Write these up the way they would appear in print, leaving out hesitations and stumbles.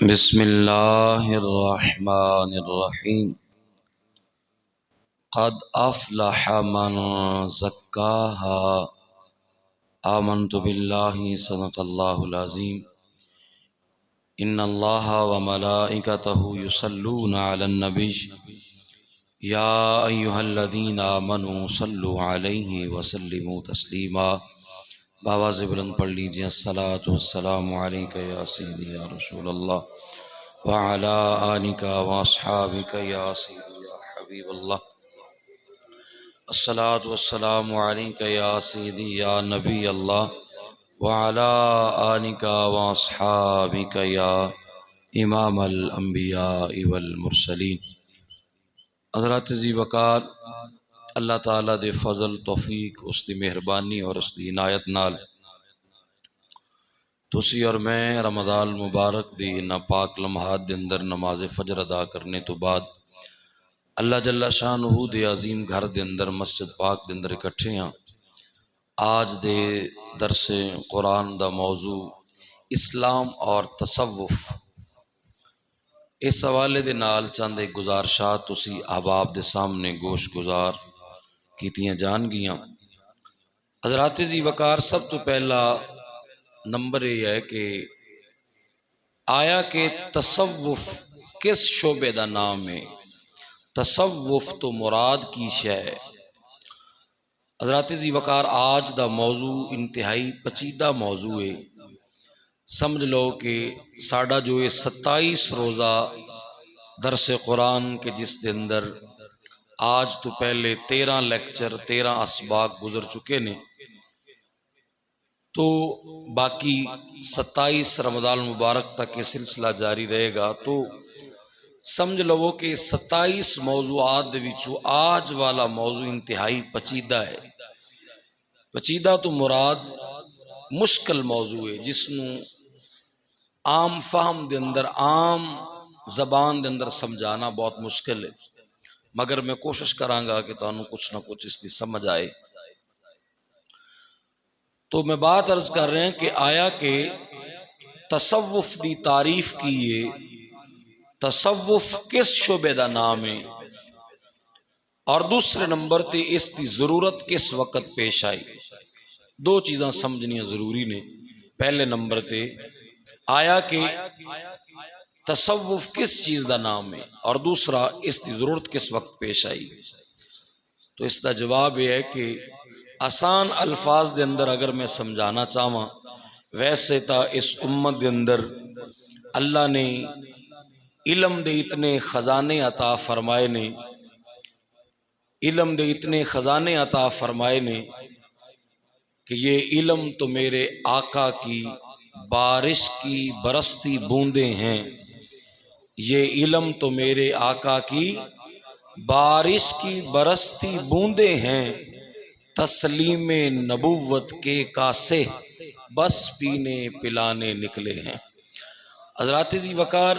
بسم اللہ الرحمن الرحیم قد افلح من زکاہا آمنت باللہ صدق اللہ العظیم ان اللہ وملائکتہ یصلون علی النبی یا ایہا الذین آمنوا صلوا علیہ وسلموا تسلیما۔ بآواز بلند پڑھ لیجئے الصلاۃ والسلام علیک یا سیدی یا رسول اللہ وعلی آلک واصحابک یا سیدی یا حبیب اللہ۔ الصلاۃ والسلام علیک یا سیدی یا نبی اللہ وعلی آلک واصحابک یا امام الانبیاء والمرسلین۔ حضرات ذی وقار اللہ تعالیٰ دے فضل توفیق اس دی مہربانی اور اس دی عنایت نال تسی اور میں رمضان مبارک دی ناپاک لمحات دے اندر نماز فجر ادا کرنے تو بعد اللہ جل شانہ دے عظیم گھر دے اندر مسجد پاک دے اندر اکٹھے ہاں۔ آج دے درس قرآن دا موضوع اسلام اور تصوف، اس حوالے دے نال چند ایک گزارشات تسی احباب دے سامنے گوش گزار کیتیاں جان گیاں۔ حضرات ذی وقار سب تو پہلا نمبر یہ ہے کہ آیا کہ تصوف کس شعبے دا نام ہے؟ تصوف تو مراد کی شے ہے؟ حضرات ذی وقار آج دا موضوع انتہائی پیچیدہ موضوع ہے۔ سمجھ لو کہ ساڈا جو یہ 27 روزہ درس قرآن کے جس دے اندر آج تو پہلے 13 لیکچر 13 اسباق گزر چکے نے، تو باقی 27 رمضان مبارک تک یہ سلسلہ جاری رہے گا۔ تو سمجھ لو کہ 27 موضوعات دے وچوں آج والا موضوع انتہائی پیچیدہ ہے۔ پیچیدہ تو مراد مشکل موضوع ہے، جس نو عام فہم دے اندر عام زبان دے اندر سمجھانا بہت مشکل ہے، مگر میں کوشش کراں گا کہ تانوں کچھ نہ کچھ اس کی سمجھ آئے۔ تو میں بات عرض کر رہے ہیں کہ آیا کہ تصوف دی تعریف کیے، تصوف کس شعبے دا نام ہے، اور دوسرے نمبر تے اس دی ضرورت کس وقت پیش آئی۔ دو چیزاں سمجھنیاں ضروری نے۔ پہلے نمبر تے آیا کہ تصوف کس چیز دا نام ہے، اور دوسرا اس دی ضرورت کس وقت پیش آئی۔ تو اس دا جواب یہ ہے کہ آسان الفاظ دے اندر اگر میں سمجھانا چاہواں، ویسے تا اس امت دے اندر اللہ نے علم دے اتنے خزانے عطا فرمائے نے، علم دے اتنے خزانے عطا فرمائے نے کہ یہ علم تو میرے آقا کی بارش کی برستی بوندیں ہیں، یہ علم تو میرے آقا کی بارش کی برستی بوندیں ہیں، تسلیم نبوت کے کاسے بس پینے پلانے نکلے ہیں۔ حضرات ذی وقار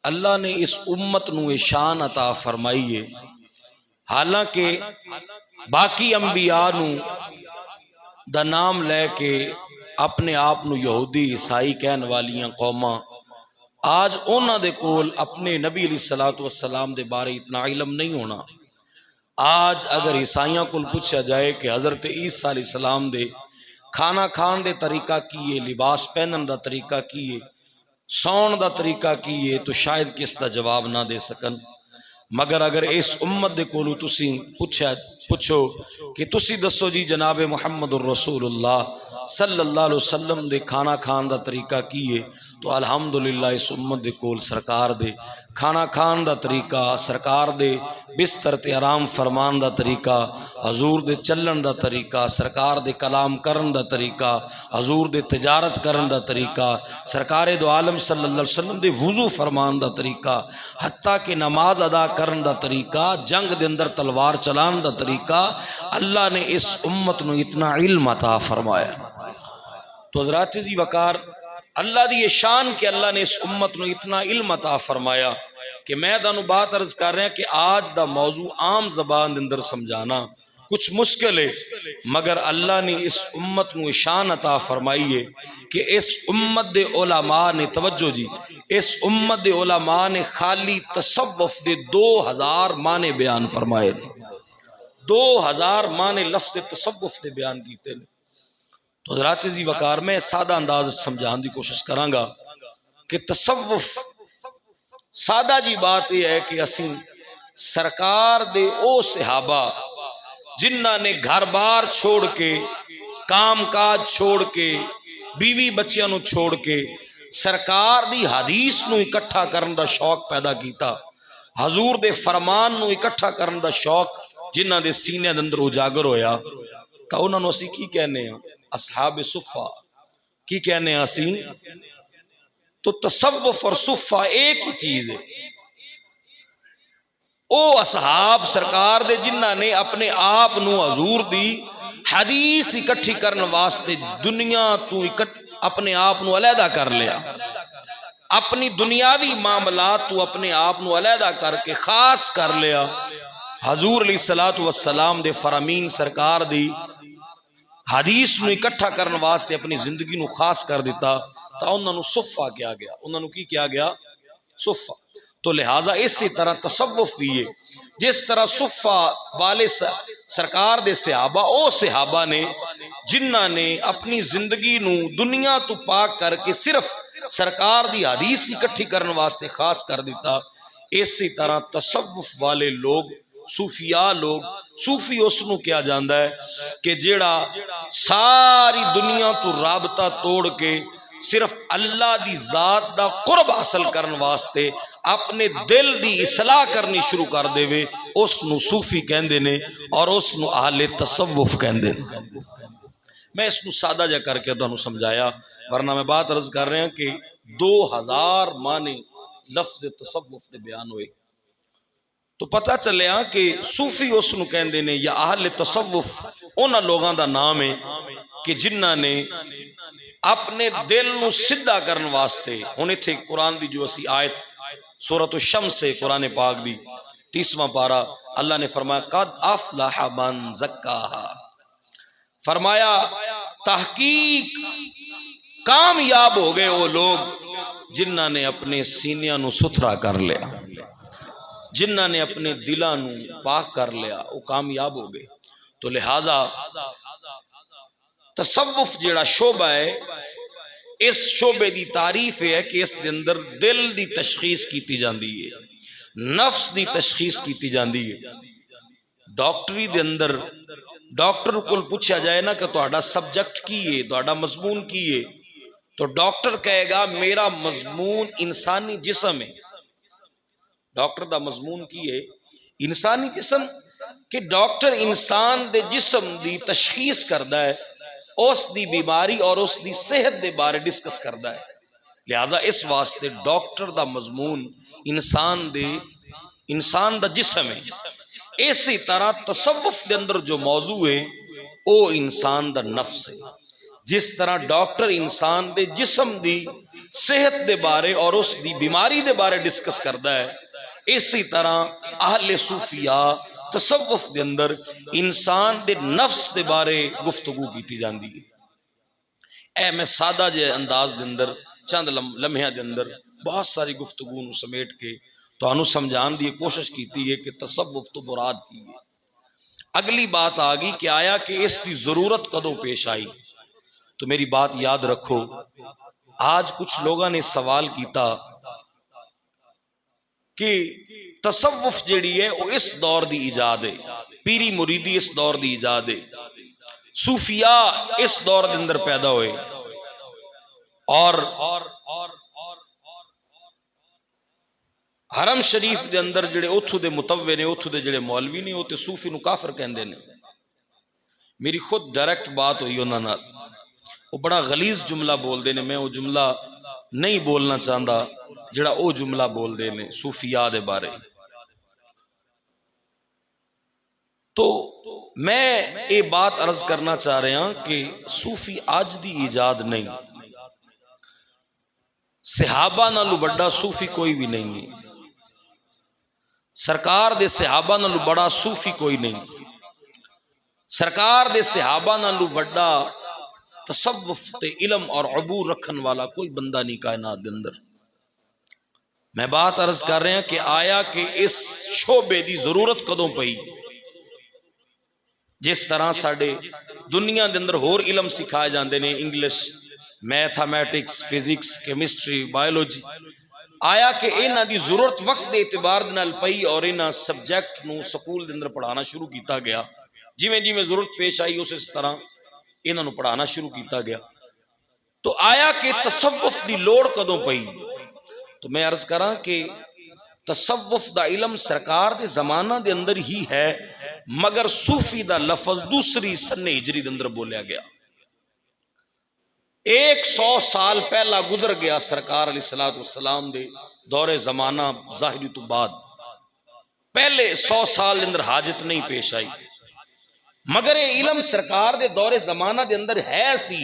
اللہ نے اس امت نو شان عطا فرمائی ہے، حالانکہ باقی انبیاء نو دا نام لے کے اپنے آپ نو یہودی عیسائی کہن والیاں قوماں، آج اونا دے کول اپنے نبی علیہ السلام دے بارے اتنا علم نہیں ہونا۔ آج اگر عیسائیاں کول پوچھا جائے کہ حضرت عیسیٰ علیہ السلام دے کھانا کھان دے طریقہ کیے، لباس پہنن دا طریقہ کیے، سون دا طریقہ کیے، تو شاید کس دا جواب نہ دے سکن۔ مگر اگر اس امت دے کولو تسی پوچھو کہ تسی دسو جی جناب محمد الرسول اللہ صلی اللہ علیہ وسلم دے کھانا کھان دا طریقہ کیے، تو الحمدللہ اس امت دے کول سرکار دے کھانا کھان دا طریقہ، سرکار دے بستر تے آرام فرمان دا طریقہ، حضور دے چلن دا طریقہ، سرکار دے کلام کرن دا طریقہ، حضور دے تجارت کرن دا طریقہ، سرکار دو عالم صلی اللہ علیہ وسلم دے وضو فرمان دا طریقہ، حتیٰ کہ نماز ادا کرن دا طریقہ، جنگ دے اندر تلوار چلان دا طریقہ، اللہ نے اس امت نو اتنا علم عطا فرمایا۔ تو حضرات ذی وقار اللہ دی یہ شان کہ اللہ نے اس امت نو اتنا علم عطا فرمایا کہ میں دانو بات عرض کر رہے ہیں کہ آج دا موضوع عام زبان دے اندر سمجھانا کچھ مشکل ہے، مگر اللہ نے اس امت نو شان عطا فرمائی ہے کہ اس امت دے علماء نے، توجہ جی، اس امت دے علماء نے خالی تصوف دے 2000 معنی بیان فرمائے نے، 2000 معنی لفظ تصوف دے بیان کیتے نے۔ تو حضرات جی وقار میں سادہ انداز سمجھان دی کوشش کراں گا کہ تصوف سادہ جی بات یہ ہے کہ اسی سرکار دے او صحابہ جنہاں نے گھر بار چھوڑ کے، کام کاج چھوڑ کے، بیوی بچیاں نو چھوڑ کے سرکار دی حدیث نو اکٹھا کرن دا شوق پیدا کیتا، حضور دے فرمان نو اکٹھا کرن دا شوق جنہاں دے سینے دے اندر اجاگر ہویا، تو انہاں نو اسی کی کہنے ہیں؟ اصحاب صفہ کی کہنے ہیں اسی؟ تو تصوف اور صفہ ایک ہی چیز ہے۔ او اصحاب سرکار دے جنہاں نے اپنے آپ نو حضور دی حدیث اکٹھی کرن واسطے دنیا تو اپنے آپ نو علیحدہ کر لیا، اپنی دنیاوی معاملات تو اپنے آپ نو علیحدہ کر کے خاص کر لیا، حضور علیہ الصلوۃ والسلام دے فرامین سرکار دی حدیث نو اکٹھا کرن واسطے اپنی زندگی نو خاص کر دیتا، تو انہاں نو صفہ کیا گیا، انہاں نو کی کیا گیا؟ صفہ۔ تو لہٰذا اسی طرح تصوف بھی ہے، جس طرح صفہ والے سرکار دے صحابہ او صحابہ نے جنہاں نے اپنی زندگی نو دنیا تو پاک کر کے صرف سرکار دی حدیث اکٹھی کرن واسطے خاص کر دیتا، اسی طرح تصوف والے لوگ، صوفیاء لوگ، صوفی اس نو کیا جاندا ہے کہ جیڑا ساری دنیا تو رابطہ توڑ کے صرف اللہ دی ذات دا قرب حاصل کرن واسطے اپنے دل دی اصلاح کرنی شروع کر دے وے، اس نو صوفی کہندے نے اور اس نو اہل تصوف کہندے نے۔ میں اس نو سادہ جا کر کے تانوں سمجھایا، ورنہ میں بات عرض کر رہے ہیں کہ 2000 معنی لفظ تصوف دے بیان ہوئے، تو پتہ چلیا کہ صوفی اس نو کہندے نے یا اہل تصوف انہاں لوگاں دا نام ہے کہ جنہاں نے اپنے دل نو سدھا کرن واسطے، ہن ایتھے قرآن دی جو اسی آیت سورۃ الشمس سے قرآن پاک دی 30واں پارہ اللہ نے فرمایا قد افلح من زکاہا، فرمایا تحقیق کامیاب ہو گئے وہ لوگ جنہاں نے اپنے سینیاں نو ستھرا کر لیا، جنہاں نے اپنے دلاں نو پاک کر لیا، وہ کامیاب ہو گئے۔ تو لہٰذا تصوف جیڑا شعبہ ہے، اس شعبے دی تعریف ہے کہ اس دے اندر دل دی تشخیص کیتی جاندی ہے، نفس دی تشخیص کیتی جاندی ہے۔ ڈاکٹری دے اندر ڈاکٹر کو پوچھا جائے نا کہ تہاڈا سبجیکٹ کی ہے، تہاڈا مضمون کی ہے، تو ڈاکٹر کہے گا میرا مضمون انسانی جسم ہے۔ ڈاکٹر دا مضمون کی ہے؟ انسانی جسم، کہ ڈاکٹر انسان دے جسم دی تشخیص کردا ہے، اس دی بیماری اور اس دی صحت دے بارے ڈسکس کردا ہے۔ لہذا اس واسطے ڈاکٹر دا مضمون انسان دا جسم ہے۔ اسی طرح تصوف دے اندر جو موضوع ہے او انسان دا نفس ہے۔ جس طرح ڈاکٹر انسان دے جسم دی صحت دے بارے اور اس دی بیماری دے بارے ڈسکس کردا ہے، اسی طرح اہل صوفیاء تصوف دے اندر انسان دے نفس دے بارے گفتگو کیتی جاندی ہے۔ اے میں سادہ جے انداز دے اندر چند لمحے دے اندر بہت ساری گفتگو نو سمیٹ کے تو انو سمجھان دی کوشش کیتی ہے کہ تصوف تو مراد کی ہے۔ اگلی بات آگئی کہ آیا کہ اس کی ضرورت کدوں پیش آئی، تو میری بات یاد رکھو، آج کچھ لوگوں نے سوال کیتا کہ تصوف جڑی ہے وہ اس دور دی ایجاد ہے، پیری مریدی اس دور دی ایجاد ہے، صوفیاء اس دور دے اندر پیدا ہوئے، اور حرم شریف دے اندر جڑے اتھو دے متوے نے، اتھو دے جڑے مولوی نے، وہ تے صوفی نو کافر کہندے نے۔ میری خود ڈائریکٹ بات ہوئی انہاں نال، وہ بڑا غلیظ جملہ بول دے نے، میں وہ جملہ نہیں بولنا چاہندا جڑا او جملہ بول دے نے صوفیاء دے بارے۔ تو میں یہ بات عرض کرنا چاہ رہا ہوں کہ صوفی آج دی ایجاد نہیں، صحابہ نالو بڑا صوفی کوئی بھی نہیں ہے، سرکار دے صحابہ نالو بڑا صوفی کوئی نہیں۔ سرکار دے صحابہ نالوں وڈا تصوف تے علم اور عبور رکھن والا کوئی بندہ نہیں کائنات دے اندر۔ میں بات عرض کر رہے ہیں کہ آیا کہ اس شعبے دی ضرورت کدوں پئی؟ جس طرح ساڈے دنیا دے اندر ہور علم سکھائے جاندے نے، English, mathematics, physics, chemistry, biology, آیا کہ انہاں دی ضرورت وقت دے اعتبار دے نال پئی اور انہاں سبجیکٹ نو سکول دے اندر پڑھانا شروع کیتا گیا۔ جویں جویں ضرورت پیش آئی اس طرح انہاں نو پڑھانا شروع کیتا گیا۔ تو آیا کہ تصوف دی لوڑ کدوں پئی؟ تو میں عرض کراں کہ تصوف دا علم سرکار دے زمانہ دے اندر ہی ہے، مگر صوفی دا لفظ دوسری سن ہجری دے اندر بولیا گیا۔ 100 سال پہلا گزر گیا سرکار علیہ السلام دے دور زمانہ ظاہری تو بعد، پہلے 100 سال دے اندر حاجت نہیں پیش آئی، مگر یہ علم سرکار دے دور زمانہ دے اندر ہے سی۔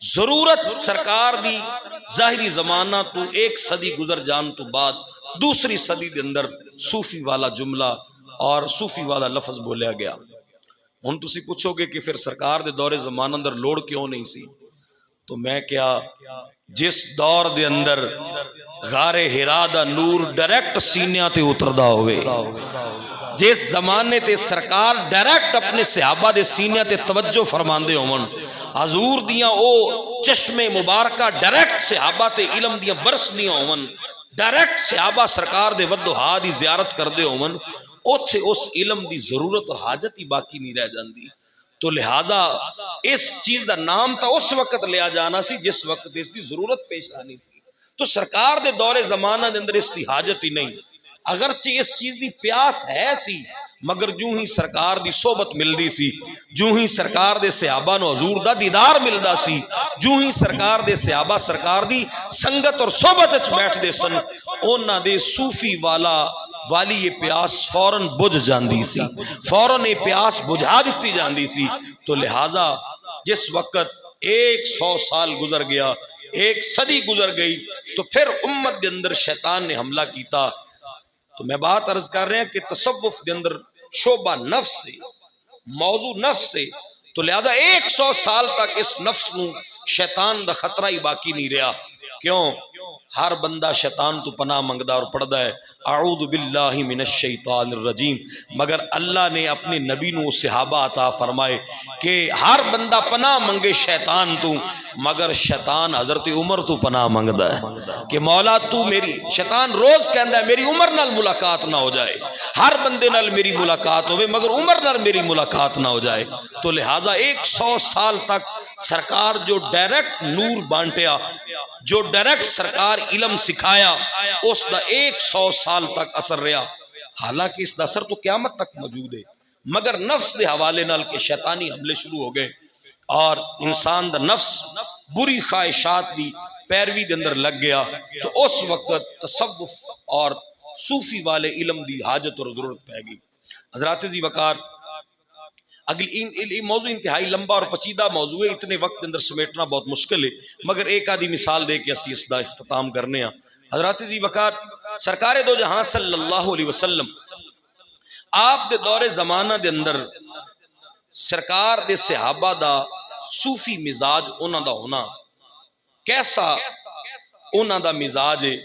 ضرورت سرکار دی ظاہری زمانہ تو 1 صدی گزر جان تو بعد دوسری صدی دے اندر صوفی والا جملہ اور صوفی والا لفظ بولیا گیا۔ ہن تسی پوچھو گے کہ پھر سرکار دے دور زمانہ اندر لوڑ کیوں نہیں سی؟ تو میں کیا، جس دور دے اندر غار ہرا دا نور ڈائریکٹ سینیاں تے اتردا ہوئے، جس زمانے تے سرکار ڈائریکٹ اپنے صحابہ دے سینے تے توجہ فرماندے ہون، حضور دیاں او چشمے مبارکہ ڈائریکٹ صحابہ تے علم دیاں برس دیاں ہون، ڈائریکٹ صحابہ سرکار دے ودہا دی زیارت کردے ہون، اوتھے اس علم دی ضرورت اور حاجت ہی باقی نہیں رہ جاندی۔ تو لہٰذا اس چیز دا نام تا اس وقت لیا جانا سی جس وقت اس دی ضرورت پیش آنی سی۔ تو سرکار دے دور زمانہ دے اندر اس دی حاجت ہی نہیں، اگرچہ اس چیز دی پیاس ہے سی، مگر جو ہی سرکار دی صحبت ملدی سی، جو ہی سرکار دے صحابہ نو حضور دا دیدار ملدا سی، جو ہی سرکار دے صحابہ سرکار دی سنگت اور صحبت وچ بیٹھ دے سن، انہاں دے صوفی والی یہ پیاس فوراً بجھ جاندی سی، فوراً یہ پیاس بجھا دیتی جاندی سی۔ تو لہٰذا جس وقت 100 سال گزر گیا، 1 صدی گزر گئی، تو پھر امت دے اندر شیطان نے حملہ کیتا۔ تو میں بات عرض کر رہے ہیں کہ تصوف دے اندر شعبہ نفس سے، موضوع نفس سے، تو لہذا 100 سال تک اس نفس نو شیطان دا خطرہ ہی باقی نہیں رہا۔ کیوں؟ ہر بندہ شیطان تو پناہ منگدا اور پڑھدا ہے اعوذ باللہ من الشیطان الرجیم، مگر اللہ نے اپنے نبی نو صحابہ عطا فرمائے کہ ہر بندہ پناہ منگے شیطان تو، مگر شیطان حضرت عمر تو پناہ منگدا ہے کہ مولا تو میری، شیطان روز کہندا ہے میری عمر نال ملاقات نہ ہو جائے، ہر بندے نال میری ملاقات ہوئے مگر عمر نال میری ملاقات نہ ہو جائے۔ تو لہٰذا 100 سال تک سرکار جو ڈائریکٹ نور بانٹیا، جو ڈائریکٹ سرکار علم سکھایا، اس دا 100 سال تک اثر رہا، حالانکہ اس دا اثر تو قیامت تک موجود ہے، مگر نفس دے حوالے نال کے شیطانی حملے شروع ہو گئے اور انسان دا نفس بری خواہشات دی پیروی دے اندر لگ گیا۔ تو اس وقت تصوف اور صوفی والے علم دی حاجت اور ضرورت پہ گئی۔ حضرات ذی وقار، اگلی موضوع انتہائی لمبا اور پیچیدہ موضوع ہے، اتنے وقت اندر سمیٹنا بہت مشکل ہے، مگر ایک آدھی مثال دے کے اسی اس دا اختتام کرنے ہیں۔ حضرات ذی وقار، سرکار دو جہاں صلی اللہ علیہ وسلم آپ دے دور زمانہ دے اندر سرکار دے صحابہ دا صوفی مزاج انہاں دا ہونا کیسا انہاں دا مزاج ہے،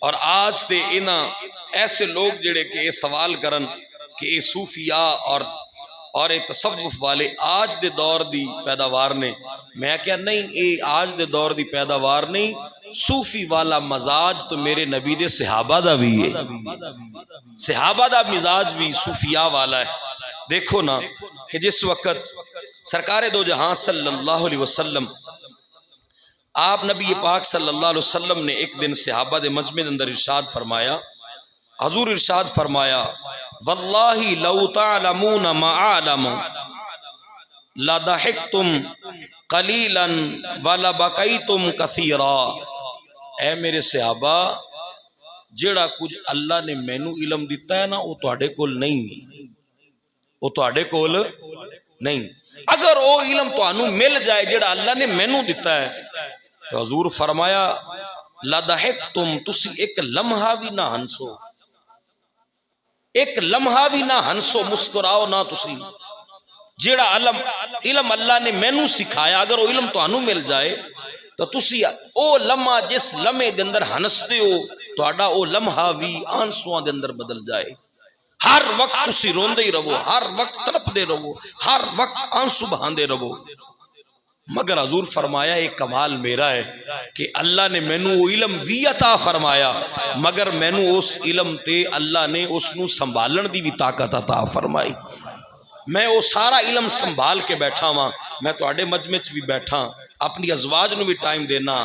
اور آج تے انہاں ایسے لوگ جڑے کہ یہ سوال کرن کہ یہ صوفیاء اور اے تصوف والے آج دے دور دی پیداوار نے، میں کیا نہیں، اے آج دے دور دی پیداوار نہیں، صوفی والا مزاج تو میرے نبی دے صحابہ دا بھی ہے، صحابہ دا مزاج بھی صوفیاء والا ہے۔ دیکھو نا کہ جس وقت سرکار دو جہاں صلی اللہ علیہ وسلم، آپ نبی پاک صلی اللہ علیہ وسلم نے ایک دن صحابہ دے مجمع اندر ارشاد فرمایا، حضور ارشاد فرمایا واللہ لو تعلمون ما اعلم لضحکتم قلیلا ولبکیتم کثیرا۔ اے میرے صحابہ، جڑا کچھ اللہ نے مینوں علم دیتا ہے نا، وہ تواڈے کول نہیں، وہ تواڈے کول نہیں۔ اگر وہ علم تانوں مل جائے جڑا اللہ نے مینوں دیتا ہے، تو حضور فرمایا لضحکتم، تسی ایک لمحہ بھی نہ ہنسو، ایک لمحہ بھی نہ ہنسو، مسکراؤ نہ تسی، جیڑا علم اللہ نے مینوں سکھایا اگر وہ علم تانوں مل جائے تو تسی او لمحہ جس لمحے دے اندر ہنستے ہو تہاڈا او لمحہ بھی آنسواں دے اندر بدل جائے. ہر وقت تسی روندے ہی رہو، ہر وقت تڑپدے رہو، ہر وقت آنسو بہاندے رہو. مگر حضور فرمایا ایک کمال میرا ہے کہ اللہ نے مینوں وہ علم بھی عطا فرمایا مگر مینوں اس علم تے اللہ نے اس نو سنبھالن دی بھی طاقت عطا فرمائی. میں وہ سارا علم سنبھال کے بیٹھا ہاں. میں تواڈے مجمع وچ بھی بیٹھا، اپنی ازواج نو بھی ٹائم دینا،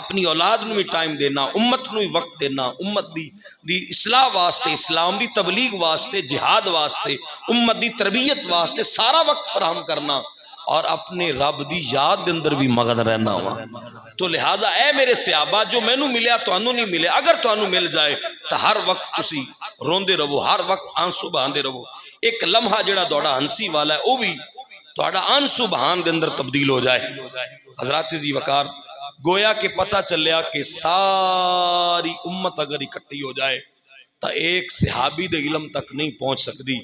اپنی اولاد نو بھی ٹائم دینا، امت نو بھی وقت دینا، امت دی اصلاح واسطے، اسلام دی تبلیغ واسطے، جہاد واسطے، امت دی تربیت واسطے سارا وقت فراہم کرنا اور اپنے رب دی یاد دے اندر بھی مگن رہنا ہوا. تو لہذا اے میرے صحابہ جو مینوں ملیا تانوں نہیں ملے، اگر تانوں مل جائے تو ہر وقت تسی روندے رہو، ہر وقت آنسو بہاندے رہو. ایک لمحہ جڑا تہاڈا ہنسی والا ہے وہ بھی تہاڈا آنسو بہان دے اندر تبدیل ہو جائے. حضرات جی وقار گویا کہ پتہ چلیا کہ ساری امت اگر اکٹھی ہو جائے تو ایک صحابی دے علم تک نہیں پہنچ سکتی.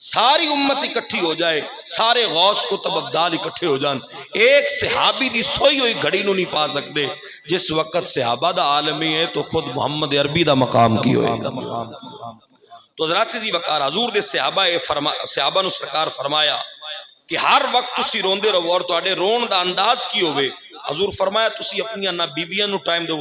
ساری امت اکٹھی ہو جائے، سارے غوث کو تب ابدال اکٹھے ہو جان، ایک صحابی دی سوئی ہوئی گھڑی نو نہیں پا سکتے. جس وقت صحابہ دا عالمی ہے تو خود محمد عربی دا مقام کی ہوئے گا. تو حضرات جی وقار حضور دے صحابہ نو سرکار فرمایا کہ ہر وقت تسی روندے رہو اور تواڈے رون دا انداز کی ہوئے. حضور فرمایا تسی اپنی نہ بیویاں نو ٹائم دو.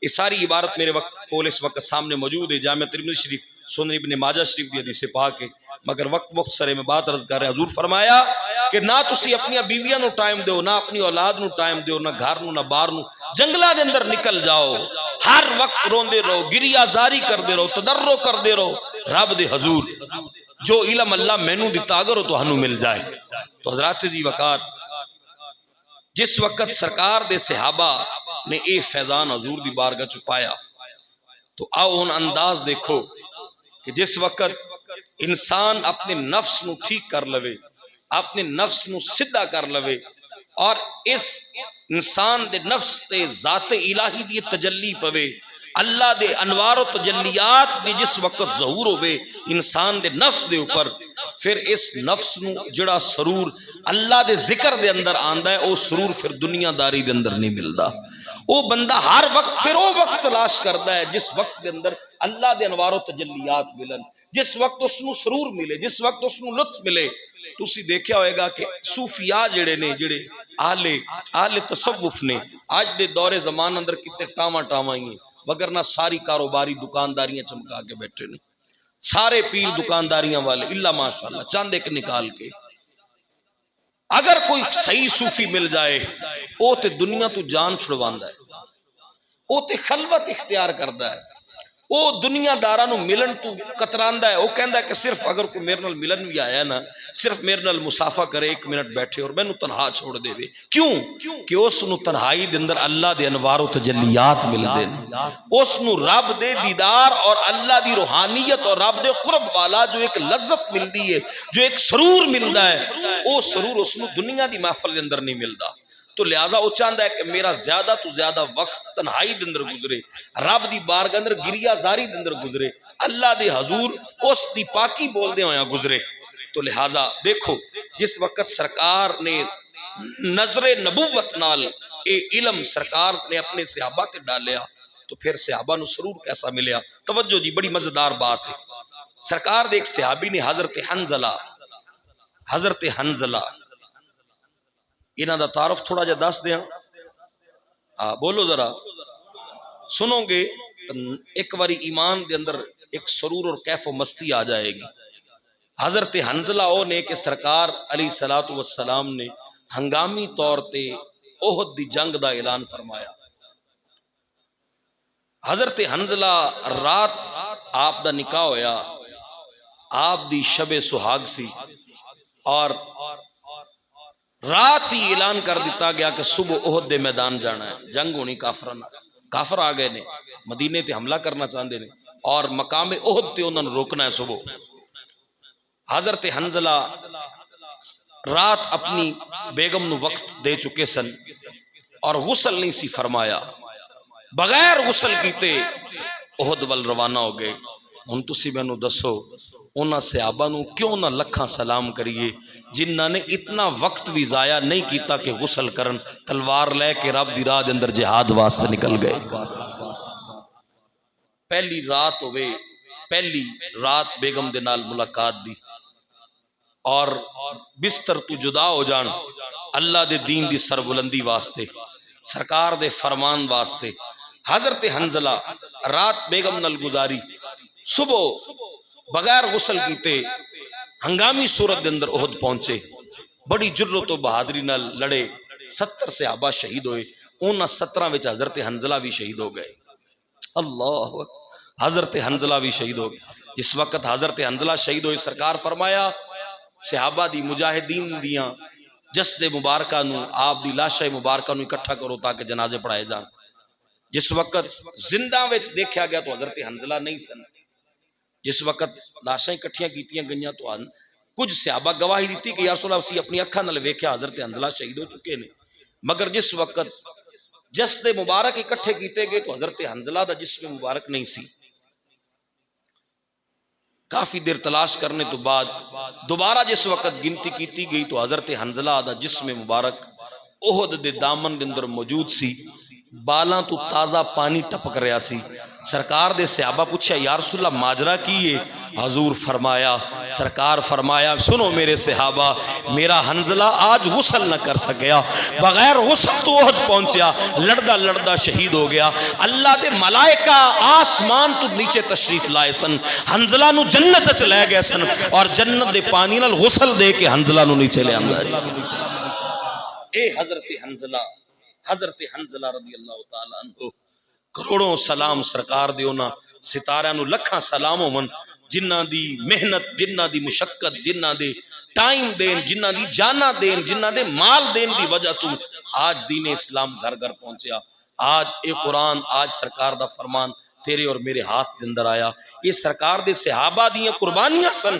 یہ ساری عبارت میرے وقت کول اس وقت سامنے موجود ہے، جامعہ ترمذی شریف، سنن ابن ماجہ شریف دی حدیث پاک ہے، مگر وقت مختصر ہے میں بات عرض کر رہا. حضور فرمایا کہ نہ تسی اپنی بیویاں نو ٹائم دیو، نہ اپنی اولاد نو ٹائم دیو، نہ گھر نو نہ باہر نو، جنگلاں دے اندر نکل جاؤ، ہر وقت روندے رہو، گریہ زاری کردے رہو، تضرع کردے رہو رب دے حضور. جو علم اللہ مینوں دتا اگر وہ تہانوں مل جائے. تو حضرات جی وقار جس وقت سرکار دے صحابہ نے اے فیضان حضور دی بارگاہ چ پایا تو آؤ ان انداز دیکھو کہ جس وقت انسان اپنے نفس نو ٹھیک کر لوے، اپنے نفس نو سدھا کر لوے اور اس انسان دے نفس تے ذات الہی دی تجلی پوے، اللہ دے انوار و تجلیات دی جس وقت ظہور ہوئے انسان دے نفس دے اوپر، پھر اس نفس نو جڑا سرور اللہ دے ذکر دے اندر آندا ہے او سرور پھر دنیا داری دے اندر نہیں ملدا. او بندہ ہر وقت پھر او وقت تلاش کردا ہے جس وقت دے اندر اللہ دے انوار و تجلیات ملن، جس وقت اس نو سرور ملے، جس وقت اس نو لطف ملے. تسی دیکھیا ہوئے گا کہ صوفیاء جڑے نے، جڑے اہل تصوف نے، آج دے دور زمان اندر کتے ٹاواں ٹاواں ہی ہیں، وگرنہ ساری کاروباری دکانداریاں چمکا کے بیٹھے نے، سارے پیر دکانداریاں والے اللہ ماشاءاللہ چاند ایک نکال کے. اگر کوئی صحیح صوفی مل جائے او تے دنیا تو جان چھڑواندا ہے، او تے خلوت اختیار کردا ہے، او دنیا داراں نو ملن تو کتراندا ہے. او کہندا ہے کہ صرف اگر کوئی میرے نال ملن بھی آیا نا، صرف میرے نال مصافحہ کرے، ایک منٹ بیٹھے اور مینوں تنہا چھوڑ دے وے. کیوں کہ اس نو تنہائی دے اندر اللہ دے انوار و تجلیات ملدے نے، اس نو رب دے دیدار اور اللہ دی روحانیت اور رب دے قرب والا جو ایک لذت ملدی ہے، جو ایک سرور ملدا ہے، او سرور اس نو دنیا دی محفل دے اندر نہیں ملدا. تو لہذا وہ چاہتا ہے کہ میرا زیادہ تو زیادہ وقت تنہائی دے اندر گزرے، رب دی بارگاہ اندر گریہ زاری دے اندر گزرے، اللہ دے حضور اس دی پاکی بول دے ہویا گزرے. تو لہذا دیکھو جس وقت سرکار نے نظر نبوت نال اے علم سرکار نے اپنے صحابہ تے ڈالیا تو پھر صحابہ نو سرور کیسا ملیا. توجہ جی، بڑی مزیدار بات ہے. سرکار دے ایک صحابی نے حضرت حنزلہ انہاں دا تعارف تھوڑا جا دس دیاں، بولو ذرا، سنو گے تو ایک واری ایمان دے اندر ایک سرور اور کیف و مستی آ جائے گی. حضرت حنزلہ او نے کہ سرکار علیہ الصلوۃ والسلام نے ہنگامی طور تے احد دی جنگ دا اعلان فرمایا. حضرت حنزلہ رات آپ دا نکاح ہویا، آپ دی شب سہاگ سی، اور رات ہی اعلان کر دیتا گیا کہ صبح احد دے میدان جانا ہے، جنگ ہونی کافران. کافر آ گئے نے، مدینے تے حملہ کرنا چاہتے نے اور مقام احد تے انہوں نے روکنا ہے صبح. حضرت حنزلہ رات اپنی بیگم نو وقت دے چکے سن اور غسل نہیں سی فرمایا، بغیر غسل کیتے احد ول روانہ ہو گئے. ہن تسی مینوں دسو انہاں صحابہ نو کیوں نہ لکھاں سلام کریے جنہاں نے اتنا وقت بھی ضائع نہیں کیتا کہ غسل کرن، تلوار لے کے رب دی راہ دے اندر جہاد واسطے نکل گئے۔ پہلی رات ہوئے، پہلی رات بیگم دے نال ملاقات دی، اور بستر تو جدا ہو جان اللہ دے دین دی سربلندی واسطے، سرکار دے فرمان واسطے۔ حضرت حنزلہ رات بیگم نال گزاری، صبح بغیر غسل کیتے ہنگامی صورت دے اندر احد پہنچے، بڑی جرت و بہادری نال لڑے، 70 صحابہ شہید ہوئے، انہاں 17 وچ حضرت حنزلہ بھی شہید ہو گئے۔ اللہ اکبر، حضرت حنزلہ بھی شہید ہو گئے۔ جس وقت حضرت حنزلہ شہید ہوئے، سرکار فرمایا صحابہ دی مجاہدین دیاں جسد مبارکہ نو، آپ دی لاشہ مبارکہ نو اکٹھا کرو تاکہ جنازے پڑھائے جان۔ جس وقت زندہ وچ دیکھا گیا تو حضرت حنزلہ نہیں سن، جس وقت لاشاں اکٹھیاں کیتیاں گئیاں تو کچھ صحابہ گواہی دیتی کہ یا رسول اللہ اسی اپنی اکھاں نال ویکھیا حضرت حنزلہ شہید ہو چکے نے، مگر جس وقت جسد مبارک اکٹھے کیتے گئے تو حضرت حنزلہ دا جسم مبارک نہیں سی۔ کافی دیر تلاش کرنے تو بعد دوبارہ جس وقت گنتی کیتی گئی تو حضرت حنزلہ دا جسم مبارک احد دے دامن دے اندر موجود سی، بالاں تو تازہ پانی ٹپک رہا سی۔ سرکار دے صحابہ پوچھا یا رسول اللہ ماجرا کی ہے؟ حضور فرمایا، سرکار فرمایا سنو میرے صحابہ، میرا حنزلہ آج غسل نہ کر سکیا، بغیر غسل تو احد پہنچیا، لڑدا لڑدا شہید ہو گیا۔ اللہ دے ملائکہ آسمان تو نیچے تشریف لائے سن، حنزلہ نو جنت چ لے گئے سن، اور جنت دے پانی نال غسل دے کے حنزلہ نو نیچے لے آندا۔ اے حضرت حنزلہ رضی اللہ تعالیٰ عنہ، کروڑوں سلام سرکار دے انہاں ستارہ نو، لکھاں سلام ہون جنہاں دی محنت، جنہاں دی مشقت، جنہاں دے ٹائم دین، جنہاں دی جانا دین، جنہاں دے مال دین دی وجہ تو آج دین اسلام گھر گھر پہنچیا، آج اے قرآن، آج سرکار دا فرمان تیرے اور میرے ہاتھ دے اندر آیا۔ یہ سرکار دے صحابہ دیاں قربانیاں سن۔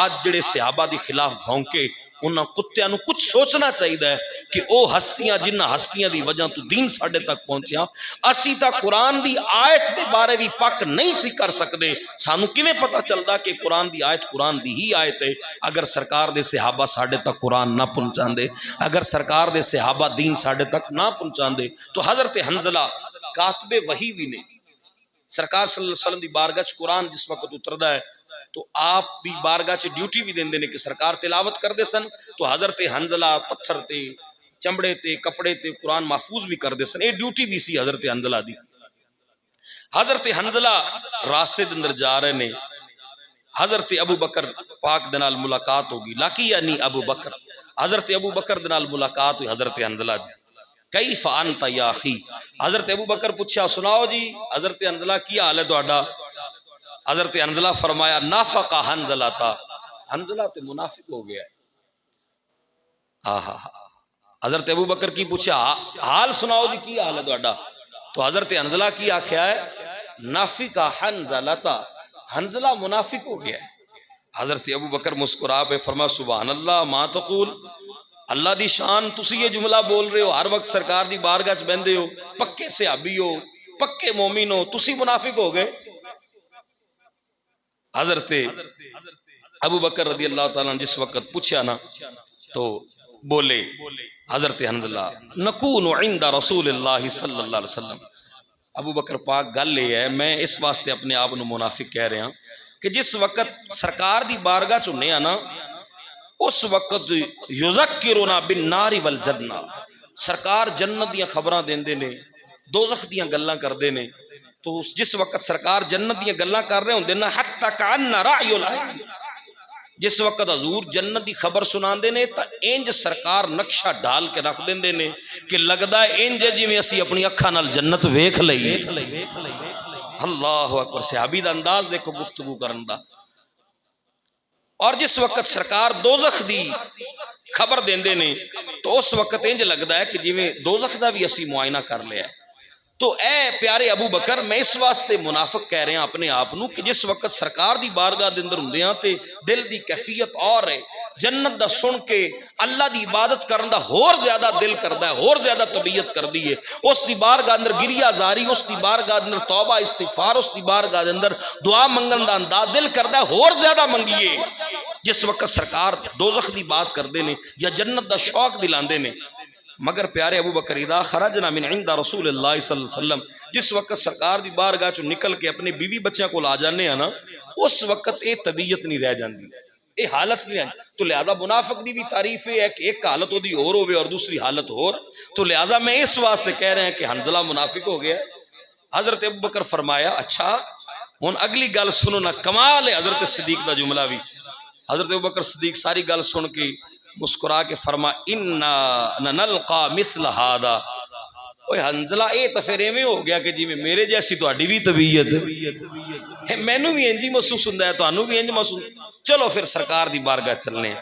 آج جڑے صحابہ دی خلاف بھونکے انہاں کتیاں نو کچھ سوچنا چاہیے کہ او ہستیاں جنہ ہستیاں دی وجہ تو دین ساڑھے تک پہنچیا، اسی تا قرآن دی آیت دے بارے بھی پاک نہیں سی کر سکدے، سانو کیویں پتہ چلدا کہ قرآن دی آیت قرآن دی ہی آیت ہے اگر سرکار دے صحابہ ساڑھے تک قرآن نہ پہنچاندے، اگر سرکار دے صحابہ دین ساڑھے تک نہ پہنچاندے۔ تو حضرت حنزلہ کاتب وحی بھی نے، سرکار صلی اللہ علیہ وسلم دی بارگاہ چ قرآن جس وقت اتردا ہے تو آپ دی بارگاہ چ ڈیوٹی بھی دیندے نے کہ سرکار تلاوت کردے سن، تو حضرت حنزلہ پتھر تے چمڑے تے کپڑے تے قرآن محفوظ بھی کردے سن، اے ڈیوٹی بھی سی حضرت حنزلہ دی۔ حضرت حنزلہ راستے دے اندر جا رہے نے، حضرت ابو بکر پاک دے نال ملاقات ہوگی، لاکی یعنی ابو بکر، حضرت ابو بکر دے نال ملاقات ہوئی حضرت حنزلہ دی۔ کیف انت یا اخی، حضرت ابو بکر پوچھا سناؤ جی حضرت حنزلہ کی حال ہے تہاڈا؟ حضرت حنزلہ فرمایا نافق حنزلہ تا، حنزلہ تے منافق ہو گیا ہے۔ حضرت ابو بکر کی پوچھا حال سناؤ جی کی حال ہے تہاڈا؟ تو حضرت حنزلہ کی آکھیا ہے نافق حنزلہ تا، حنزلہ منافق ہو گیا ہے۔ حضرت ابو بکر مسکرا پہ فرما سبحان اللہ ما تقول، اللہ دی شان، تسی یہ جملہ بول رہے ہو، ہر وقت سرکار دی بارگاہ چ بہندے ہو، پکے صحابی ہو، پکے مومن ہو، تسی منافق ہو گئے؟ حضرت ابو بکر رضی اللہ تعالیٰ جس وقت پوچھا نا تو بولے حضرت حنزلہ نکون عند رسول اللہ صلی اللہ علیہ وسلم، ابو بکر پاک گل یہ ہے میں اس واسطے اپنے آپ نو منافق کہہ رہا کہ جس وقت سرکار دی بارگاہ چنے آنا اس وقت یذکرنا بالنار والجنہ، سرکار جنت دیاں خبراں دیندے نے، دوزخ دیاں گلاں کردے نے، تو جس وقت سرکار جنت دیاں گلاں کر رہے ہوندے نا حتی کأن رأی العین، جس وقت حضور جنت دی خبر سناندے نے تا انج سرکار نقشہ ڈال کے رکھ دیندے نے کہ لگدا ہے انج جویں اسی اپنی اکھاں نال جنت ویکھ لئی۔ اللہ اکبر، صحابی دا انداز دیکھو گفتگو کرن دا۔ اور جس وقت سرکار دوزخ دی خبر دیندے نے تو اس وقت انج لگدا ہے کہ جویں دوزخ دا بھی اسی معائنہ کر لیا ہے۔ تو اے پیارے ابو بکر میں اس واسطے منافق کہہ رہے ہیں اپنے آپ نو کہ جس وقت سرکار دی بارگاہ دے اندر ہوندے ہاں تے دل دی کیفیت اور ہے، جنت دا سن کے اللہ دی عبادت کرن دا ہور زیادہ دل کردا ہے، ہور زیادہ طبیعت کردی ہے، اس دی بارگاہ اندر گریہ زاری، اس دی بارگاہ اندر توبہ استغفار، اس دی بارگاہ اندر دعا منگن دا انداز دل کردا ہے ہور زیادہ منگیے۔ جس وقت سرکار دوزخ دی بات کردے نے یا جنت دا شوق دلاندے نے، مگر پیارے ابو بکر اذا خرجنا من عند رسول اللہ صلی اللہ علیہ وسلم، جس وقت سرکار دی بارگاہ چوں نکل کے اپنے بیوی بچیاں کو لا جانے ہیں نا، اس وقت اے طبیعت نہیں رہ جاندی، اے حالت نہیں رہ جاندی۔ تو لہذا منافق دی بھی تعریف ہے کہ ایک حالت دی اور ہوے اور دوسری حالت اور، تو لہذا میں اس واسطے کہہ رہے ہیں کہ حنظلہ منافق ہو گیا۔ حضرت ابو بکر فرمایا اچھا ہن اگلی گل سنو نا، کمال ہے حضرت صدیق دا جملہ بھی۔ حضرت ابو بکر صدیق ساری گل سن کے مسکرا کے فرما انا نلقا مثل ہذا، اوے حنظلہ اے تو پھر ایویں ہو گیا کہ جی میرے جیسی تہاڈی بھی طبیعت، مینوں بھی انج ہی محسوس ہوندا ہے، تانوں بھی انج محسوس، چلو پھر سرکار دی بارگاہ چلنے۔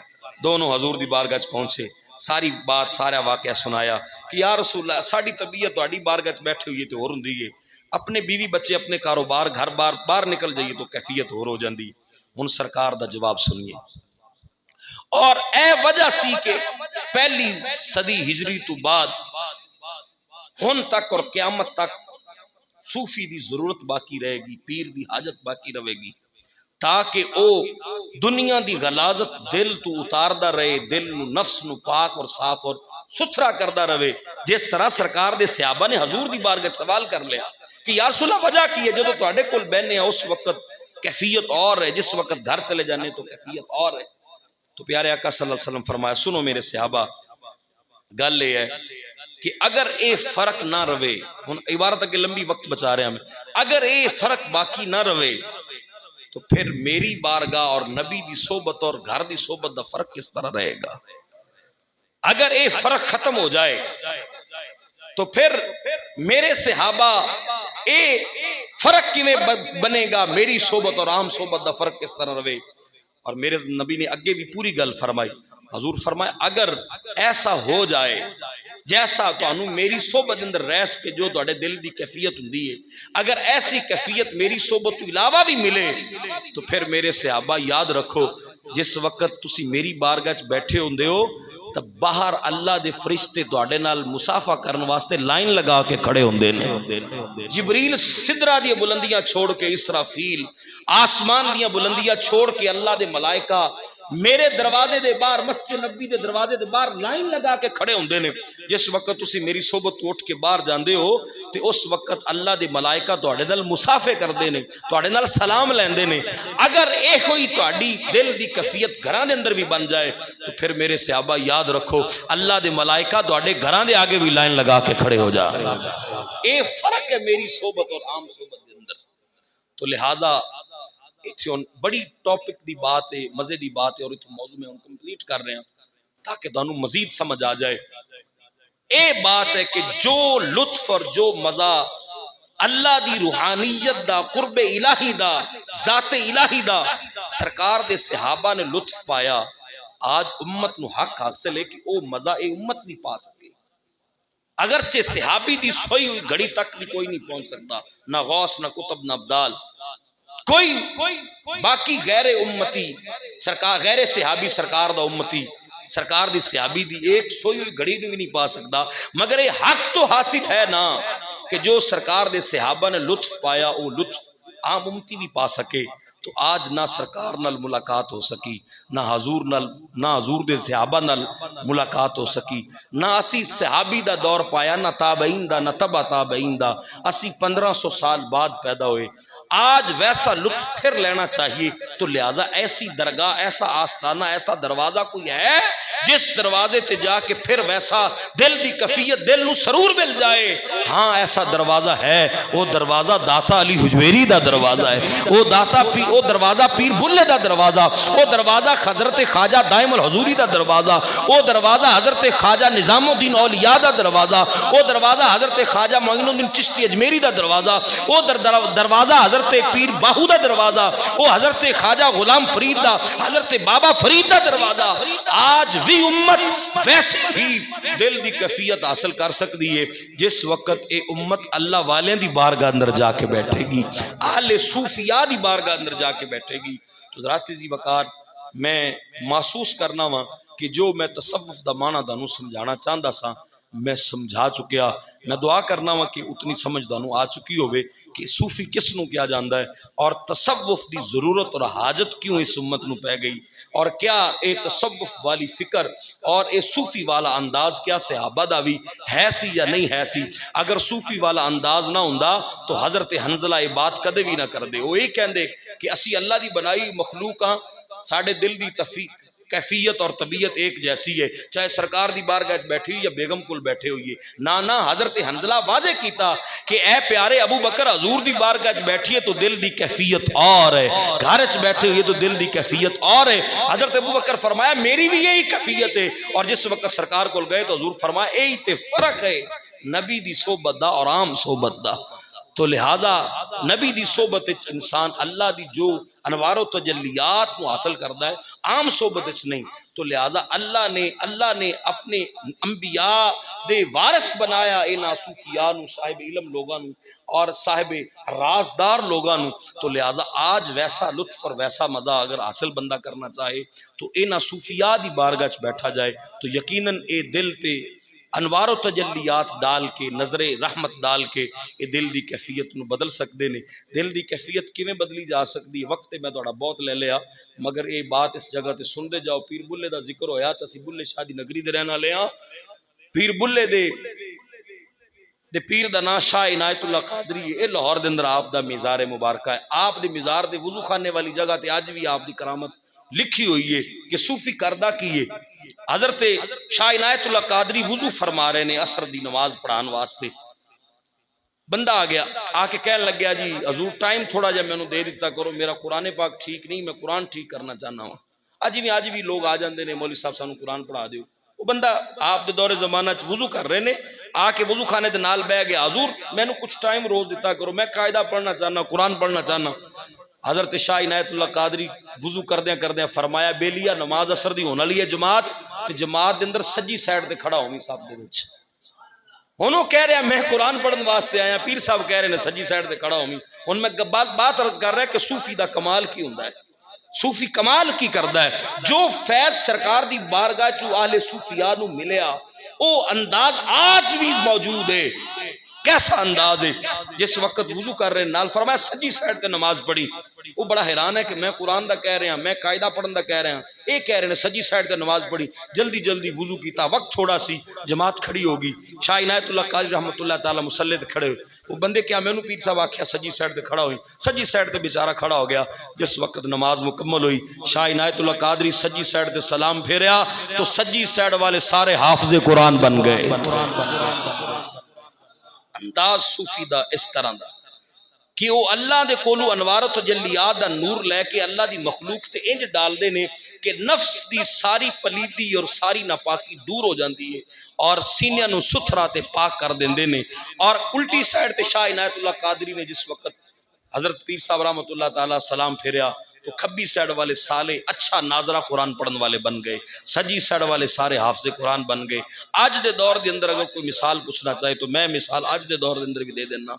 دونوں حضور دی بارگاہ چ پہنچے، ساری بات سارا واقعہ سنایا کہ یا رسول اللہ ساڈی طبیعت تہاڈی بارگاہ چ بیٹھے ہوئی تے ہور ہوندی ہے، اپنے بیوی بچے اپنے کاروبار گھر بار باہر نکل جائیے تو کیفیت ہور ہو جاندی۔ ہن سرکار دا جواب سنیے، اور اے وجہ سی کہ پہلی صدی ہجری تو بعد ہن تک اور قیامت تک صوفی دی ضرورت باقی رہے گی، پیر دی حاجت باقی رہے گی، تاکہ او دنیا دی غلاظت دل تو اتاردا رہے، دل نو نفس نو پاک اور صاف اور ستھرا کردا رہے۔ جس طرح سرکار دے صحابہ نے حضور دی بارگاہ سوال کر لیا کہ یا رسول اللہ وجہ کی ہے، جدوں تواڈے کول بہنے ہیں اس وقت کیفیت اور ہے، جس وقت گھر چلے جانے تو کیفیت اور ہے۔ تو پیارے آقا صلی اللہ علیہ وسلم فرمایا سنو میرے صحابہ، گل یہ ہے کہ اگر اے فرق نہ رہے، ہن عبارت کے لمبی وقت بچا رہے ہیں ہمیں، اگر اے فرق باقی نہ رہے تو پھر میری بارگاہ اور نبی دی صحبت اور گھر دی صحبت دا فرق کس طرح رہے گا؟ اگر اے فرق ختم ہو جائے تو پھر میرے صحابہ اے فرق کیویں بنے گا؟ میری صحبت اور عام صحبت دا فرق کس طرح رہے؟ اور میرے نبی نے اگے بھی پوری گل فرمائی، حضور فرمایا اگر ایسا ہو جائے جیسا تانوں میری صحبت اندر رہش کے جو تہاڈے دل دی کیفیت ہوندی ہے، اگر ایسی کیفیت میری صحبت تو علاوہ بھی ملے تو پھر میرے صحابہ یاد رکھو جس وقت تسی میری بارگاہ چ بیٹھے ہوندے ہو تو باہر اللہ دے فرشتے تہاڈے نال مصافحہ کرن واسطے لائن لگا کے کھڑے ہوندے نے۔ جبریل سدرہ دی بلندیاں چھوڑ کے، اسرافیل آسمان دیاں بلندیاں چھوڑ کے، اللہ دے ملائکہ میرے دروازے دے باہر، مسجد نبی دے دروازے دے باہر لائن لگا کے کھڑے ہوندے نے۔ جس وقت تسی میری صحبت تو اٹھ کے باہر جاندے ہو تے اس وقت اللہ دے ملائکہ تہاڈے نال مصافحے کردے نے، تہاڈے نال سلام لیندے نے۔ اگر اے ہوئی تہاڈی دل دی کیفیت گھراں دے اندر بھی بن جائے تو پھر میرے صحابہ یاد رکھو اللہ دے ملائکہ تہاڈے گھراں دے آگے بھی لائن لگا کے کھڑے ہو جا۔ اے فرق ہے میری صحبت اور عام صحبت دے اندر۔ تو لہذا بڑی ٹاپک دی بات ہے، مزے دی بات ہے، اور اتنے موضوع میں ہم کمپلیٹ کر رہے ہیں تاکہ تانوں مزید سمجھ آ جائے۔ اے بات ہے کہ جو لطف اور جو مزہ اللہ دی روحانیت دا، قرب الہی دا، ذات الہی دا سرکار دے صحابہ نے لطف پایا، آج امت نو حق حاصل ہے کہ او مزہ اے امت نہیں پا سکے۔ اگرچہ صحابی دی سوئی ہوئی گھڑی تک بھی کوئی نہیں پہنچ سکتا، نہ غوث نہ قطب نہ ابدال، کوئی باقی غیر امتی سرکار، غیر صحابی سرکار دا امتی سرکار دی صحابی دی ایک سوئی ہوئی گھڑی بھی نہیں پا سکتا، مگر یہ حق تو حاصل ہے نا کہ جو سرکار دے صحابہ نے لطف پایا وہ لطف عام امتی بھی پا سکے۔ تو آج نہ سرکار نال ملاقات ہو سکی، نہ حضور دے صحابہ نال ملاقات ہو سکی، نہ اسی صحابی دا دور پایا، نہ تابعین دا، نہ تبع تابعین دا، اسی 1500 سال بعد پیدا ہوئے۔ آج ویسا لطف پھر لینا چاہیے، تو لہٰذا ایسی درگاہ، ایسا آستانہ، ایسا دروازہ کوئی ہے جس دروازے تے جا کے پھر ویسا دل دی کفیت، دل نو سرور مل جائے؟ ہاں ایسا دروازہ ہے، وہ دروازہ داتا علی حجویری دا دروازہ ہے، وہ او دروازہ پیر بلے دا دروازہ، او دروازہ حضرت خواجہ دائم الحضوری دا دروازہ، او دروازہ حضرت خواجہ نظام الدین اولیاء دا دروازہ، او دروازہ حضرت خواجہ معین الدین چشتی اجمیری دا دروازہ، او دروازہ حضرت پیر باہو دا دروازہ، او حضرت خواجہ غلام فرید دا، حضرت بابا فرید دا دروازہ۔ آج بھی امت ویسے ہی دل دی کیفیت حاصل کر سکتی ہے جس وقت اے امت اللہ والیں دی بارگاہ اندر جا کے بیٹھے گی، اہل صوفیاء دی بارگاہ اندر جا کے بیٹھے گی۔ تو ذرات عزیز وقار میں محسوس کرنا وا کہ جو میں تصوف دا معنی دانوں سمجھانا چاہندا سا میں سمجھا چکیا۔ میں دعا کرنا وا کہ اتنی سمجھ دانوں آ چکی ہوئے کہ صوفی کس نو کیا جاندا ہے اور تصوف دی ضرورت اور حاجت کیوں اس امت نو پہ گئی، اور کیا اے تصوف والی فکر اور اے صوفی والا انداز کیا صحابہ دا بھی ہے سی یا نہیں ہے سی۔ اگر صوفی والا انداز نہ ہوندا تو حضرت حنظلہ یہ بات کدے بھی نہ کر دے۔ وہ یہ کہندے کہ اسی اللہ دی بنائی مخلوق ہاں، ساڑھے دل دی کیفیت اور طبیعت ایک جیسی ہے، چاہے سرکار دی بارگاہ بیٹھی یا بیگم کل بیٹھے ہوئیے۔ نانا حضرت حنظلہ واضح کیتا کہ اے پیارے ابو بکر حضور دی بارگاہ بیٹھیے تو دل دی کیفیت اور ہے، گھر چ بیٹھے ہوئے تو دل دی کیفیت اور ہے۔ حضرت ابو بکر فرمایا میری بھی یہی کیفیت ہے، اور جس وقت سرکار کول گئے تو حضور فرمایا یہی تے فرق ہے نبی دی صحبت دا اور عام صحبت دا۔ تو لہذا نبی دی صحبت انسان اللہ دی جو انوار و تجلیات کو حاصل کرتا ہے، عام صحبت نہیں۔ تو لہذا اللہ نے اپنے انبیاء دے وارث بنایا اینا صوفیاء نو، صاحب علم لوگاں نو اور صاحب رازدار لوگاں نو۔ تو لہذا آج ویسا لطف اور ویسا مزہ اگر حاصل بندہ کرنا چاہے تو اینا صوفیاء دی بارگاہ چ بیٹھا جائے تو یقیناً اے دل تے انوار و تجلیات ڈال کے، نظر رحمت ڈال کے یہ دل دی کیفیت نو بدل سکتے نے۔ دل دی کیفیت کیویں بدلی جا سکتی ہے؟ وقت میں تھوڑا بہت لے لیا مگر یہ بات اس جگہ تے سن دے جاؤ۔ پیر بلے دا ذکر ہویا تو اسی بلے شاہ دی نگری دے رہنا لے ہاں۔ پیر بلے دے پیر دا نا شاہ عنایت اللہ قادری ہے، لاہور دے اندر آپ دا مزار مبارکہ ہے۔ آپ دے مزار دے وضو خانے والی جگہ تے آج بھی آپ دی کرامت لکھی ہوئی ہے کہ صوفی کردہ کیے۔ حضرت شاہ عنایت اللہ قادری وضو فرما رہے نے عصر دی نماز پڑھان واسطے، بندہ آ گیا، آ کے کہنے لگ گیا جی حضور ٹائم تھوڑا جا مینوں دے دیتا کرو، میرا قرآن پاک ٹھیک نہیں، میں قرآن ٹھیک کرنا چاہنا ہوں۔ آج بھی لوگ آ جاندے نے مولوی صاحب سانو قرآن پڑھا دیو۔ وہ بندہ آپ دے دور زمانہ چ وضو کر رہے نے، آ کے وضو خانے دے نال بہ گیا، حضور مینوں کچھ ٹائم روز دیتا کرو، میں قاعدہ پڑھنا چاہنا، قرآن پڑھنا چاہنا۔ حضرت شاہ عنایت اللہ قادری وضو کردیاں فرمایا بیلیا نماز اثر دی ہونے والی ہے جماعت تے جماعت دے اندر سجی سائیڈ تے کھڑا ہوویں صاحب دے وچ۔ انہوں کہہ رہا میں قرآن پڑھن واسطے آیا، پیر صاحب کہہ رہے ہیں سجی سائیڈ تے کھڑا ہوویں۔ ہن میں بات عرض کر رہا ہے کہ صوفی دا کمال کی ہوندا ہے، صوفی کمال کی کردا ہے۔ جو فیض سرکار دی بارگاہ چوں اہل صوفیاء نو ملیا او انداز آج بھی موجود ہے۔ کیسا انداز ہے؟ جس وقت وضو کر رہے نال فرمایا سجی سائیڈ تے نماز پڑھی۔ وہ بڑا حیران ہے کہ میں قرآن دا کہہ رہے ہیں، میں قاعدہ پڑھن دا کہہ رہے ہیں، اے کہہ رہے ہیں سجی سائیڈ تے نماز پڑھی۔ جلدی وضو کیتا، وقت تھوڑا سی، جماعت کھڑی ہوگی، شاہ عنایت اللہ قادری رحمۃ اللہ تعالی مصلی تے کھڑے ہوئے۔ وہ بندے کیا مینوں پیر صاحب آکھیا سجی سائیڈ تے کھڑا ہوئی، سجی سائیڈ تے بیچارہ کھڑا ہو گیا۔ جس وقت نماز مکمل ہوئی شاہ عنایت اللہ قادری سجی سائیڈ تے سلام پھیریا تو سجی سائیڈ والے سارے حافظ قرآن بن گئے۔ انداز صوفی دا اس طرح دا کہ وہ اللہ دے کولو انوار و تجلیات دا نور لے کے اللہ دی مخلوق تے انج ڈال دے نے کہ نفس دی ساری پلیدی اور ساری ناپاکی دور ہو جاندی ہے اور سینیاں نو ستھرا تے پاک کر دیندے نے۔ اور الٹی سائیڈ تے شاہ عنایت اللہ قادری نے جس وقت حضرت پیر صاحب رحمۃ اللہ تعالی سلام پھیریا تو کھبی سائیڈ والے سالے اچھا ناظرہ قرآن پڑھن والے بن گئے، سجی سائیڈ والے سارے حافظ قرآن بن گئے۔ آج دے دور دے اندر اگر کوئی مثال پوچھنا چاہے تو میں مثال آج دے دور دے اندر بھی دے دینا۔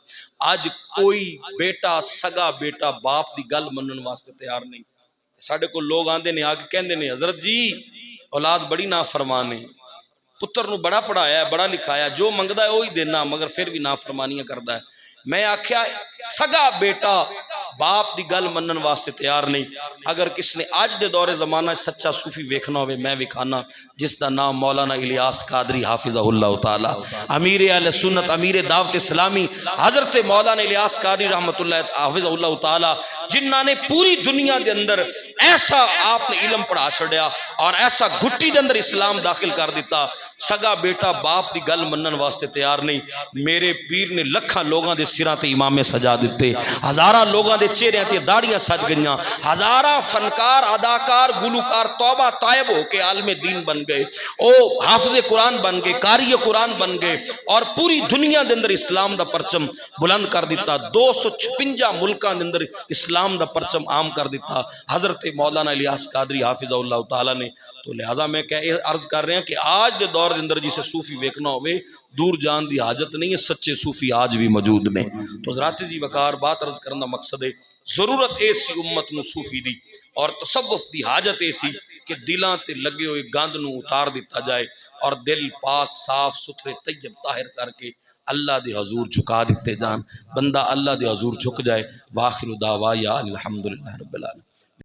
آج کوئی بیٹا سگا بیٹا باپ دی گل منن واسطے تیار نہیں۔ ساڈے کو لوگ آندے نے آ کے کہندے نے حضرت جی اولاد بڑی نافرمان ہے، پتر نو بڑا پڑھایا ہے بڑا لکھایا، جو منگدا ہے وہی دینا مگر پھر بھی نافرمانیاں کردا ہے۔ میں آکھیا سگا بیٹا باپ دی گل منن واسطے تیار نہیں۔ اگر کس نے آج دے دور زمانہ سچا صوفی ویکھنا ہوئے میں وکھانا جس دا نام مولانا الیاس قادری حافظہ اللہ تعالی، امیر اہل سنت، امیر دعوت اسلامی حضرت مولانا الیاس قادری رحمت اللہ حافظہ اللہ تعالی، جنہاں نے پوری دنیا دے اندر ایسا آپ نے علم پڑھا چھڑیا اور ایسا گھٹی دے اندر اسلام داخل کر دیتا۔ سگا بیٹا باپ دی گل منن واسطے تیار نہیں۔ میرے پیر نے لکھاں لوگاں دے سراں تے امامے سجا دیتے، ہزاراں لوگاں دے چہریاں تے داڑیاں سج گئیاں، ہزاراں فنکار اداکار گلوکار توبہ طائب ہو کے عالم دین بن گئے، او حافظ قرآن بن گئے، قاری قرآن بن گئے، اور پوری دنیا دے اندر اسلام دا پرچم بلند کر دیتا، 256 ملکاں دے اندر اسلام دا پرچم عام کر دیتا حضرت مولانا الیاس قادری حافظ اللہ تعالی نے۔ تو لہذا میں عرض کر رہے ہیں کہ آج دے دور دے اندر جسے صوفی ویکھنا ہوئے دور جان دی حاجت نہیں ہے، سچے صوفی آج بھی موجود نے۔ تو ذرات جی وقار بات عرض کرنا مقصد ہے، ضرورت ایسی امت نو صوفی دی اور تصوف دی حاجت ایسی کہ دلاں تے لگے ہوئے گند نو اتار دیتا جائے اور دل پاک صاف ستھرے طیب طاہر کر کے اللہ دے حضور جھکا دیتے جان، بندہ اللہ دے حضور جھک جائے۔ واخر دعوایا الحمدللہ رب العالمین۔